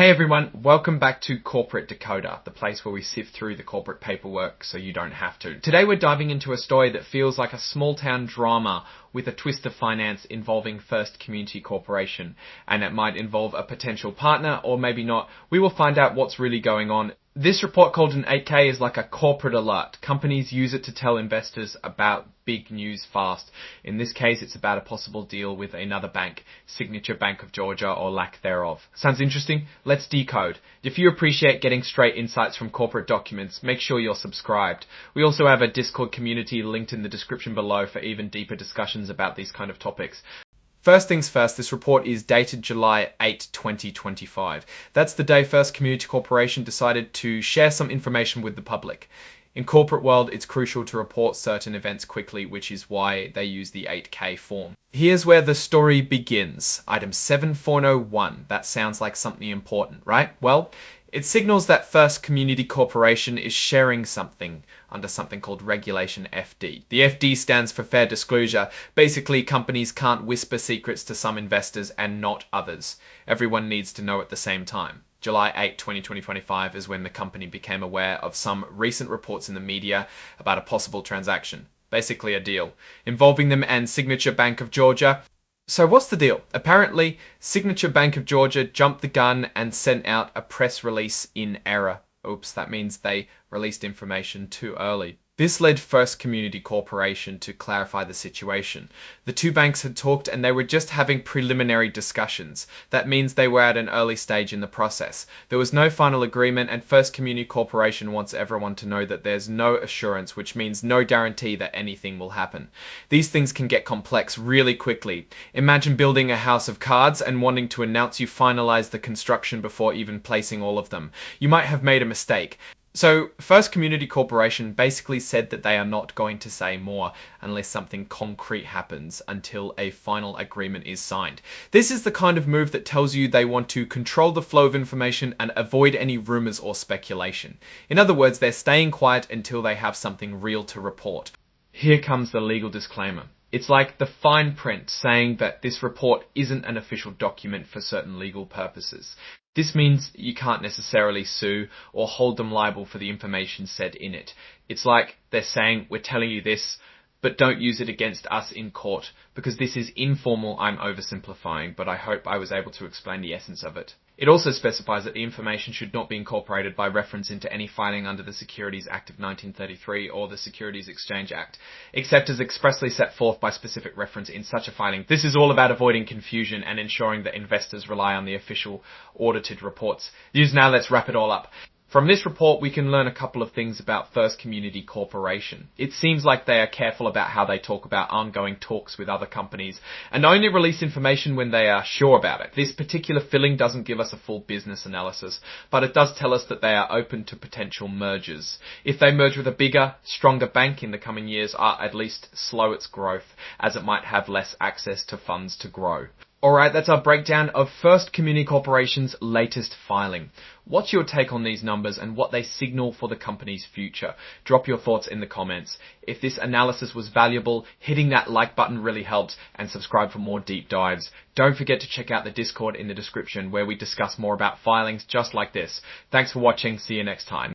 Hey everyone, welcome back to Corporate Decoder, the place where we sift through the corporate paperwork so you don't have to. Today we're diving into a story that feels like a small town drama with a twist of finance involving First Community Corporation, and it might involve a potential partner or maybe not. We will find out what's really going on. This report called an 8K is like a corporate alert. Companies use it to tell investors about big news fast. In this case, it's about a possible deal with another bank, Signature Bank of Georgia or lack thereof. Sounds interesting? Let's decode. If you appreciate getting straight insights from corporate documents, make sure you're subscribed. We also have a Discord community linked in the description below for even deeper discussions about these kind of topics. First things first, this report is dated July 8, 2025. That's the day First Community Corporation decided to share some information with the public. In corporate world, it's crucial to report certain events quickly, which is why they use the 8K form. Here's where the story begins. Item 7401. That sounds like something important, right? Well, it signals that First Community Corporation is sharing something under something called Regulation FD. The FD stands for Fair Disclosure. Basically, companies can't whisper secrets to some investors and not others. Everyone needs to know at the same time. July 8, 2025 is when the company became aware of some recent reports in the media about a possible transaction. Basically a deal involving them and Signature Bank of Georgia. So what's the deal? Apparently, Signature Bank of Georgia jumped the gun and sent out a press release in error. Oops, that means they released information too early. This led First Community Corporation to clarify the situation. The two banks had talked and they were just having preliminary discussions. That means they were at an early stage in the process. There was no final agreement, and First Community Corporation wants everyone to know that there's no assurance, which means no guarantee that anything will happen. These things can get complex really quickly. Imagine building a house of cards and wanting to announce you finalized the construction before even placing all of them. You might have made a mistake. So, First Community Corporation basically said that they are not going to say more unless something concrete happens until a final agreement is signed. This is the kind of move that tells you they want to control the flow of information and avoid any rumors or speculation. In other words, they're staying quiet until they have something real to report. Here comes the legal disclaimer. It's like the fine print saying that this report isn't an official document for certain legal purposes. This means you can't necessarily sue or hold them liable for the information said in it. It's like they're saying, we're telling you this, but don't use it against us in court, because this is informal. I'm oversimplifying, but I hope I was able to explain the essence of it. It also specifies that the information should not be incorporated by reference into any filing under the Securities Act of 1933 or the Securities Exchange Act, except as expressly set forth by specific reference in such a filing. This is all about avoiding confusion and ensuring that investors rely on the official audited reports. Now let's wrap it all up. From this report, we can learn a couple of things about First Community Corporation. It seems like they are careful about how they talk about ongoing talks with other companies and only release information when they are sure about it. This particular filing doesn't give us a full business analysis, but it does tell us that they are open to potential mergers. If they merge with a bigger, stronger bank in the coming years, or at least slow its growth, as it might have less access to funds to grow. Alright, that's our breakdown of First Community Corporation's latest filing. What's your take on these numbers and what they signal for the company's future? Drop your thoughts in the comments. If this analysis was valuable, hitting that like button really helps, and subscribe for more deep dives. Don't forget to check out the Discord in the description where we discuss more about filings just like this. Thanks for watching. See you next time.